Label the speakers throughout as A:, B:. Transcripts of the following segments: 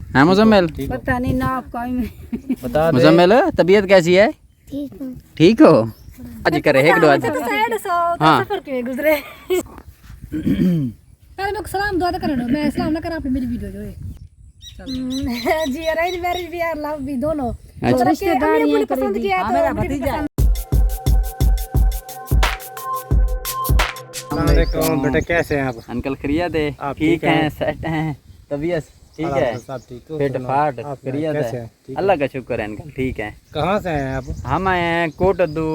A: हाँ मुजम्मिल,
B: पता नहीं ना आपका
C: बता दे।
A: मुजम्मिल तबीयत कैसी है? ठीक हो? आज करे एक दो आज। हाँ
D: सफर के गुजरे पहले मैं सलाम दुआ करना, मैं सलाम ना करा अपनी मेरी वीडियो जो है जी अरेंज मैरिज भी और लव भी दोनों।
A: अच्छा।
D: तो रिश्तेदार ये पसंद किया तो
B: मेरा
D: मुझे भी
B: भतीजा।
D: पसंद।
C: अस्सलाम वालेकुम बेटा, कैसे हैं आप?
A: अंकल खैरियत है?
C: आप
A: ठीक
C: ठीक हैं?
A: हैं, सेट हैं, तबीयत ठीक है,
C: सब ठीक हो?
A: फिट फाट
C: आप
A: खैरियत
C: कैसे
A: है?
C: हैं? ठीक है।
A: अल्लाह का शुक्र है अंकल, ठीक है।
C: कहाँ से हैं आप?
A: हम आए हैं कोटद्दू,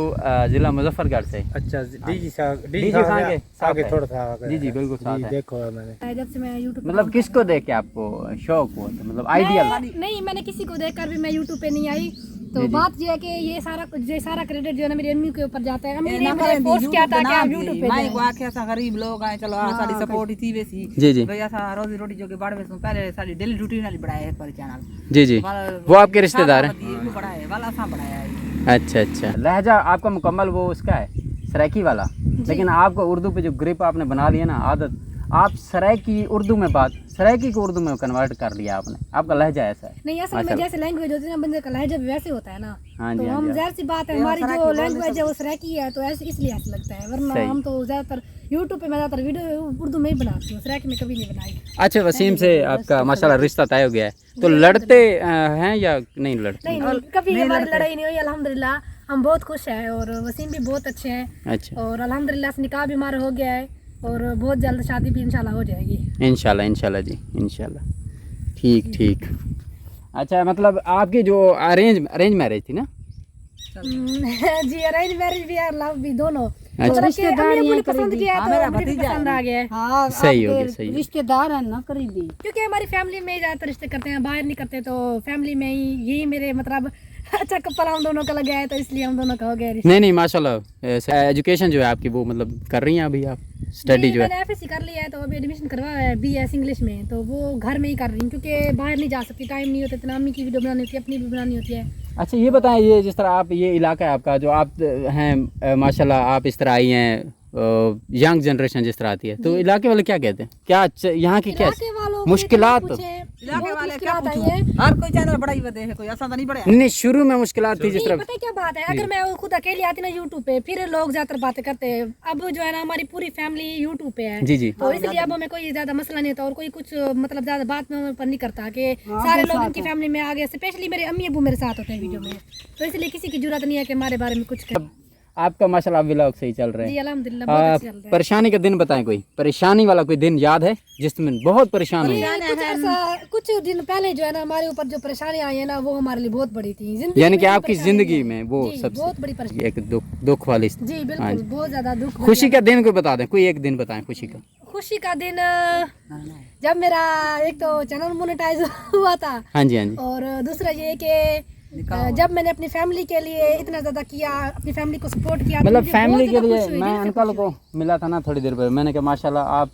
A: जिला मुजफ्फरगढ़ से।
C: अच्छा डीजी
A: डीजी खान के साथ
C: आगे
A: है।
C: थोड़ा सा आगे।
A: जी जी बिल्कुल साथ
C: जी
A: है।
C: देखो मैंने।
D: जब से मैं यूट्यूब
A: मतलब किसको देख के आपको शौक हुआ था, मतलब आइडियल?
D: नहीं, मैंने किसी को देखकर भी मैं यूट्यूब पे नहीं आई। तो बात ये है कि ये सारा क्रेडिट जो है ना मेरी अम्मी के ऊपर जाता है। अम्मी ने मुझे फोर्स किया था कि आप यूट्यूब पे
B: माई
D: जाएं।
B: को आखे असा गरीब लोग आए चलो साडी सपोर्ट ही थी वैसी
A: जी जी
B: भई असा रोजी रोटी जो के बाड़ में पहले साडी डेली रूटीन वाली बढ़ाए पर चैनल
A: जी जी, वो आपके रिश्तेदार हैं?
B: वो बढ़ाए वाला सा बढ़ाया है।
A: अच्छा अच्छा। लहजा आपका मुकम्मल वो उसका है सराइकी वाला, लेकिन आपको उर्दू पे जो ग्रिप आपने बना लिया ना आदत, आप सराइकी उर्दू में बात, सराइकी को उर्दू में कन्वर्ट कर लिया आपने, आपका लहजा ऐसा है।
D: नहीं असल में जैसे लैंग्वेज होती है ना बंदे का लहजा भी वैसे होता है ना।
A: हाँ
D: तो
A: जी, हाँ
D: हम
A: जी,
D: जाहिर सी बात है हमारी जो लैंग्वेज है वो सराइकी है तो ऐसे इसलिए ऐसा लगता है, वरना
A: सही।
D: हम तो ज्यादातर यूट्यूब पे मैं ज्यादातर वीडियो उर्दू में ही बनाती हूँ, सराइकी में कभी नहीं बनाई।
A: अच्छा, वसीम से आपका माशाल्लाह रिश्ता तय हो गया है, तो लड़ते हैं या नहीं लड़ते?
D: नहीं कभी हमारी लड़ाई नहीं हुई अल्हम्दुलिल्लाह, हम बहुत खुश हैं और वसीम भी बहुत अच्छे हैं।
A: अच्छा,
D: और अल्हम्दुलिल्लाह से निकाह भी हमारा हो गया है और बहुत जल्द शादी भी इंशाल्लाह हो जाएगी।
A: इंशाल्लाह इंशाल्लाह जी इंशाल्लाह। ठीक ठीक। अच्छा, मतलब आपकी जो अरेंज मैरिज थी ना?
D: जी अरेंज मैरिज भी और लव भी दोनों।
A: अच्छा।
D: तो
B: रिश्तेदार
D: रिश्तेदार
B: ये
D: पसंद किया
B: हाँ,
D: तो
B: मेरा
D: मुझे भी
B: भतीजा
D: पसंद
B: है।
D: आ गया है।
B: हाँ
A: सही हो गया, सही है।
B: रिश्तेदार है ना करीबी,
D: क्योंकि हमारी फैमिली में ही ज्यादातर रिश्ते करते हैं, बाहर नहीं करते, तो फैमिली में ही यही मेरे मतलब अच्छा कपल हम दोनों का लग गया है तो इसलिए हम दोनों का हो गया रिश्ता।
A: नहीं नहीं माशाल्लाह, एजुकेशन जो है आपकी वो मतलब कर रही हैं अभी आप, स्टडी जो है?
D: मैंने एफएससी कर लिया है तो अभी एडमिशन करवाया है बीएस इंग्लिश में, तो वो घर में ही कर रही हूँ क्योंकि बाहर नहीं जा सकती, टाइम नहीं होता इतना। अम्मी की वीडियो बनानी होती है, अपनी भी बनानी होती है।
A: अच्छा ये बताएं, ये जिस तरह आप, ये इलाका है आपका जो आप हैं माशाल्लाह, आप इस तरह आई हैं, यंग जनरेशन जिस तरह आती है, तो इलाके वाले क्या कहते हैं, क्या यहाँ की क्या
D: इलाके वालों को
A: मुश्किलात?
B: इलाके वाले क्या
D: मुश्किलात आई
B: पूछूं,
D: है।
B: हर कोई चैनल बढ़ाई बदे है, कोई ऐसा तो नहीं बढ़ाया।
A: नहीं, शुरू में मुश्किलात थी जिस
D: नहीं,
A: तरह?
D: पता है क्या बात है, अगर मैं खुद अकेली आती ना यूट्यूब पे फिर लोग ज्यादातर बातें करते हैं। अब जो है ना हमारी पूरी फैमिली यूट्यूब पे है,
A: जी जी
D: तो इसलिए अब हमें कोई ज्यादा मसला नहीं होता और कोई कुछ मतलब ज्यादा बात में पर नहीं करता कि सारे लोग इनकी फैमिली में आ गए। स्पेशली मेरे अम्मी अबू मेरे साथ होते हैं वीडियो में, तो इसलिए किसी की जरूरत नहीं है कि हमारे बारे में कुछ कहे।
A: आपका माशाल्लाह व्लॉग सही चल रहे
D: जी
A: हैं?
D: अल्हम्दुलिल्लाह बहुत अच्छा चल रहा है।
A: परेशानी का दिन बताएं, कोई परेशानी वाला कोई दिन याद है जिसमें बहुत परेशान हुई?
D: कुछ दिन पहले जो है ना हमारे ऊपर जो परेशानी आई है ना वो हमारे लिए बहुत बड़ी थी। जिंदगी
A: यानी
D: में
A: कि
D: जो
A: आपकी
D: परेशानी
A: जिंदगी
D: है,
A: में वो
D: जी,
A: सबसे
D: बहुत बड़ी परेशानी।
A: एक दुख वाली।
D: जी बिल्कुल, बहुत ज्यादा दुख।
A: खुशी का दिन कोई बता दें, कोई एक दिन बताएं खुशी का।
D: खुशी का दिन जब मेरा एक तो चैनल मोनेटाइज हुआ था,
A: हाँ जी हाँ जी।
D: और दूसरा ये कि जब मैंने अपनी फैमिली के लिए इतना ज्यादा किया, अपनी फैमिली को सपोर्ट किया, तो
A: मतलब
D: मुझे
A: फैमिली
D: बहुत
A: के
D: ज्यादा
A: लिए
D: खुशी हुई,
A: मैं
D: दिल से
A: अंकल
D: खुशी
A: को मिला था ना थोड़ी देर पहले, मैंने कहा माशाल्लाह आप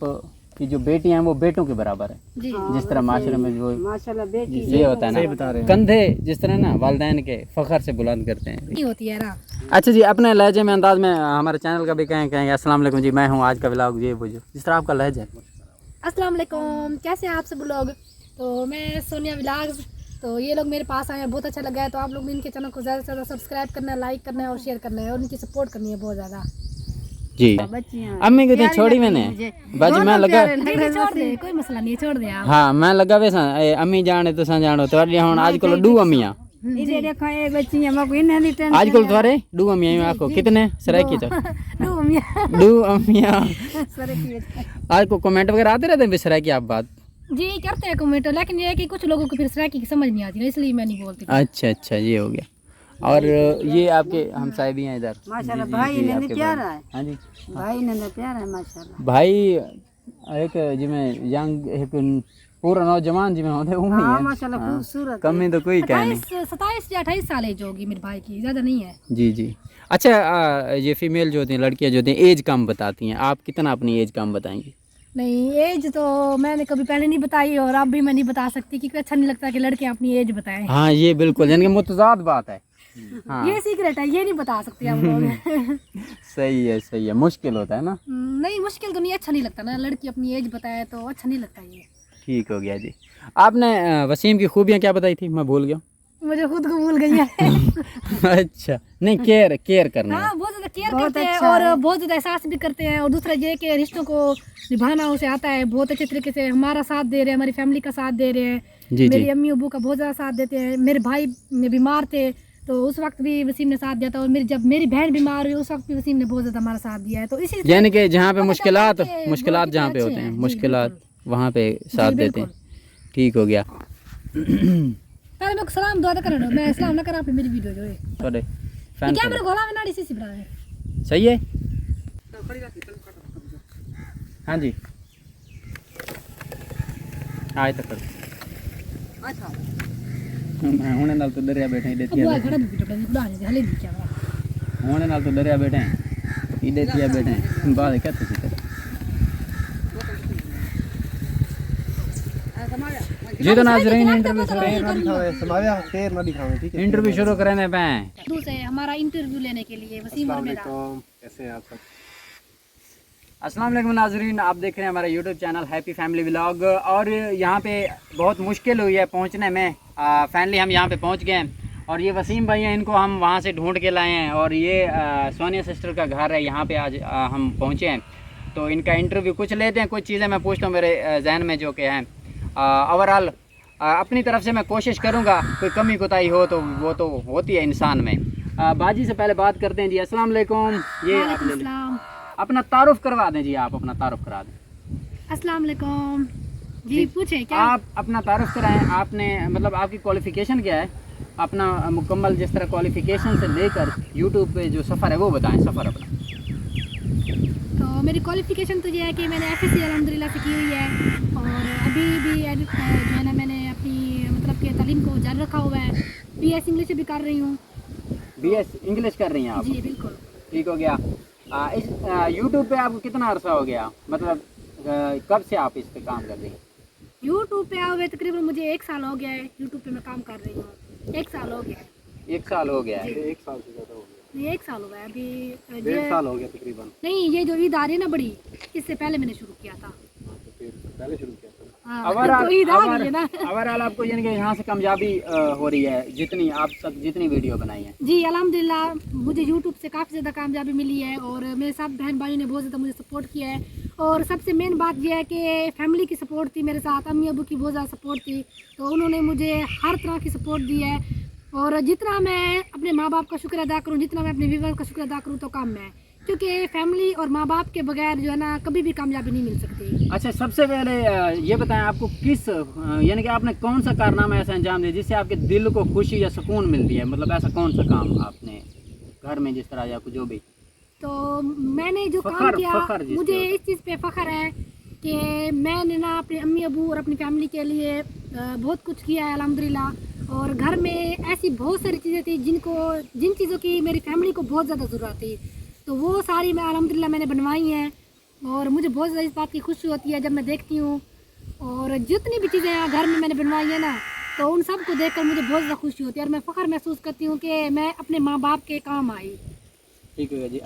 A: की जो बेटी हैं वो बेटों के बराबर है,
D: हुई। जी
A: जिस तरह माशरे में जो
B: माशाल्लाह बेटी
A: ये होता है
C: सही
A: ना,
C: बता रहे हैं।
A: कंधे जिस तरह ना वालिदैन के फखर से बुलंद करते हैं।
D: नहीं होती है ना।
A: अच्छा जी, अपने लहजे में अंदाज में हमारे चैनल का भी कहेंगे अस्सलाम वालेकुम जी, मैं हूँ आज का व्लॉग, ये वो जो जिस तरह आपका लहजा है।
D: अस्सलाम वालेकुम, कैसे हैं आप सब लोग? तो मैं सोनिया व्लॉग्स, तो ये लोग मेरे पास आए हैं, बहुत अच्छा लगा है। तो आप लोग भी इनके चैनल को ज़्यादा से ज़्यादा सब्सक्राइब करना है, लाइक करना है और शेयर करना है और इनकी सपोर्ट करनी है बहुत ज़्यादा।
A: जी अम्मी को तो छोड़ी मैंने बाजी मैं लगा,
D: छोड़ दे, कोई मसला नहीं है, छोड़ दे आप।
A: हाँ मैं लगा वैसा अम्मी जाने तो जानो तो हुन आजकल डू अम्मियां,
B: इधर देखो ये बच्चियां मको इन्हें नहीं टेंशन
A: आजकल तुम्हारे डू अम्मियां आपको कितने सराइकी तो डू अम्मियां आज को कमेंट वगैरह आते रहते हैं सराइकी आप बात?
D: जी करते हैं कमेंट, लेकिन ये है कि कुछ लोगों को फिर सराइकी की समझ नहीं आती ना, इसलिए मैं नहीं बोलती।
A: अच्छा अच्छा ये हो गया। और ये आपके हमसाए भी हैं इधर
B: माशाल्लाह,
A: जी, जी,
B: भाई
A: जी,
B: ने
A: आपके
B: प्यारा
A: भाई।
B: है,
A: हाँ जी
B: भाई ने प्यारा है माशाल्लाह।
A: भाई एक जिमें यंग एक पूरा नौजवान जिमें होते वो ही
B: हाँ
A: है,
B: माशाल्लाह खूबसूरत
A: कमी तो कोई कह नहीं।
D: 27 या 28 साल एज होगी मेरे भाई की, ज़्यादा नहीं है।
A: जी जी। अच्छा ये फीमेल जो होती हैं, लड़कियां जो होती हैं, एज कम बताती हैं, आप कितना अपनी एज कम बताएंगी?
D: नहीं, एज तो मैंने कभी पहले नहीं बताई और अब भी मैं नहीं बता सकती क्योंकि अच्छा नहीं लगता कि लड़कियां अपनी एज बताएं।
A: हाँ ये बिल्कुल यानी कि मुतजाद बात है। हाँ
D: ये सीक्रेट है, ये नहीं बता सकती आप लोग।
A: सही है, मुश्किल होता है ना।
D: नहीं मुश्किल तो नहीं, अच्छा नहीं लगता ना, लड़की अपनी एज बताए तो अच्छा नहीं लगता ये।
A: ठीक हो गया जी। आपने वसीम की खूबियाँ क्या बताई थी, मैं भूल गया।
D: मुझे खुद को भूल गई है।
A: अच्छा, नहीं केयर करना है।
D: हाँ, बहुत ज़्यादा केयर करते हैं और बहुत ज़्यादा एहसास भी करते हैं। और दूसरा ये कि रिश्तों को निभाना उसे आता है बहुत अच्छे तरीके से। हमारा साथ दे रहे हैं, हमारी फैमिली का साथ दे रहे हैं, मेरी अम्मी अबू का बहुत ज़्यादा साथ देते हैं। मेरे भाई बीमार थे तो उस वक्त भी वसीम ने साथ दिया था, और जब मेरी बहन बीमार हुई उस वक्त भी वसीम ने बहुत ज़्यादा हमारा साथ दिया है। तो इसी
A: यानी कि जहाँ पे मुश्किलात
D: बहुत
A: जहाँ पे
D: अच्छे
A: होते हैं,
D: हैं। जी,
A: मुश्किलात वहाँ पे साथ देते हैं। ठीक हो गया।
D: पहले मैं सलाम दुआ करना, मैं सलाम ना करा, मेरी वीडियो जो है
A: थोड़े फैन
D: क्या मेरे गोला में नाड़ी से बना है।
A: सही है। हाँ जी, आए तक हुणे नाल तो डरिया बैठे इधे
D: अब वो खड़ा भी वीडियो बना बुला नहीं हले नहीं क्या
A: हुणे नाल तो डरिया बैठे इधे थिया बैठे बात क्या तुसी कर। जी तो नाज़रीन, इंटरव्यू शुरू करने पे
D: दूसरे हमारा इंटरव्यू लेने के लिए वसीम और मेरा।
C: कैसे हैं आप सब?
A: अस्सलाम वालेकुम नाज़रीन, आप देख रहे हैं हमारा YouTube channel happy family vlog. और यहाँ पे बहुत मुश्किल हुई है पहुँचने में। फाइनली हम यहाँ पे पहुँच गए हैं और ये वसीम भाई हैं, इनको हम वहाँ से ढूंढ के लाए हैं। और ये सोनिया सिस्टर का घर है, यहाँ पे आज हम पहुँचे हैं। तो इनका इंटरव्यू कुछ लेते हैं, कुछ चीज़ें मैं पूछता हूँ मेरे जहन में जो कि हैं। ओवरऑल अपनी तरफ से मैं कोशिश करूँगा, कोई कमी कोताही हो तो वो तो होती है इंसान में। बाजी से पहले बात करते हैं जी। अस्सलाम वालेकुम, ये आप ले लें। अपना तारुफ करवा दें जी, आप अपना तारुफ करा दें।
D: अस्सलाम वालेकुम जी, पूछे क्या
A: आप अपना तारुफ कराएं। आपने मतलब आपकी क्वालिफ़िकेशन क्या है, अपना मुकम्मल जिस तरह क्वालिफ़िकेशन से लेकर यूट्यूब पे जो सफ़र है वो बताएं, सफ़र अपना।
D: तो मेरी क्वालिफ़िकेशन तो ये है कि मैंने एफएससी अल्हम्दुलिल्लाह से की हुई है, और अभी भी जो है ना मैंने अपनी मतलब कि तालीम को जारी रखा हुआ है। बीएस इंग्लिश भी कर रही हूँ।
A: बीएस इंग्लिश कर रही हैं आप?
D: जी बिल्कुल।
A: ठीक हो गया। इस यूट्यूब पे आपको कितना अरसा हो गया, मतलब कब से आप इस पे काम कर रही हैं?
D: यूट्यूब पे आए हुए तकरीबन मुझे 1 साल हो गया है। यूट्यूब पे मैं काम कर रही हूँ 1 साल हो गया है।
A: 1 साल हो गया है।
C: 1 साल से ज़्यादा हो गया।
D: ये 1 साल हो गया अभी।
C: 1.5 साल हो गया तकरीबन।
D: नहीं, ये जो ईद आ रही है ना बड़ी, इससे पहले मैंने शुरू किया था।
C: तो फिर पहले शुरू किया था।
D: हाँ, तो ईद आ गई है ना।
A: ओवरऑल आपको यानी कि यहाँ से कामयाबी हो रही है, जितनी आप सब जितनी वीडियो बनाई है?
D: जी अल्हम्दुलिल्लाह, मुझे यूट्यूब से काफ़ी ज़्यादा कामयाबी मिली है और मेरे सब बहन भाइयों ने बहुत ज़्यादा मुझे सपोर्ट किया है। और सबसे मेन बात यह है कि फैमिली की सपोर्ट थी मेरे साथ, अम्मी अबू की बहुत ज़्यादा सपोर्ट थी, तो उन्होंने मुझे हर तरह की सपोर्ट दी है। और जितना मैं अपने माँ बाप का शुक्र अदा करूँ, जितना मैं अपने व्यूअर का शुक्र अदा करूँ तो कम है, क्योंकि फैमिली और माँ बाप के बगैर जो है ना कभी भी कामयाबी नहीं मिल सकती।
A: अच्छा, सबसे पहले ये बताएं आपको किस यानी कि आपने कौन सा कारनामा ऐसा अंजाम दिया जिससे आपके दिल को खुशी या सुकून मिलती है, मतलब ऐसा कौन सा काम आपने घर में जिस तरह या कुछ जो भी?
D: तो मैंने जो काम किया, मुझे इस चीज़ पे फ़ख्र है कि मैंने ना अपने अम्मी अबू और अपनी फैमिली के लिए बहुत कुछ किया है अल्हम्दुलिल्लाह। और घर में ऐसी बहुत सारी चीज़ें थी जिन चीज़ों की मेरी फैमिली को बहुत ज़्यादा ज़रूरत थी, तो वो सारी मैं अल्हम्दुलिल्लाह मैंने बनवाई हैं। और मुझे बहुत ज़्यादा इस बात की खुशी होती है जब मैं देखती हूँ। और जितनी भी चीज़ें यहाँ घर में मैंने बनवाई है ना, तो उन सब को देखकर मुझे बहुत ज़्यादा खुशी होती है और मैं फ़ख्र महसूस करती हूँ कि मैं अपने माँ बाप के काम आई।
A: ठीक है जी।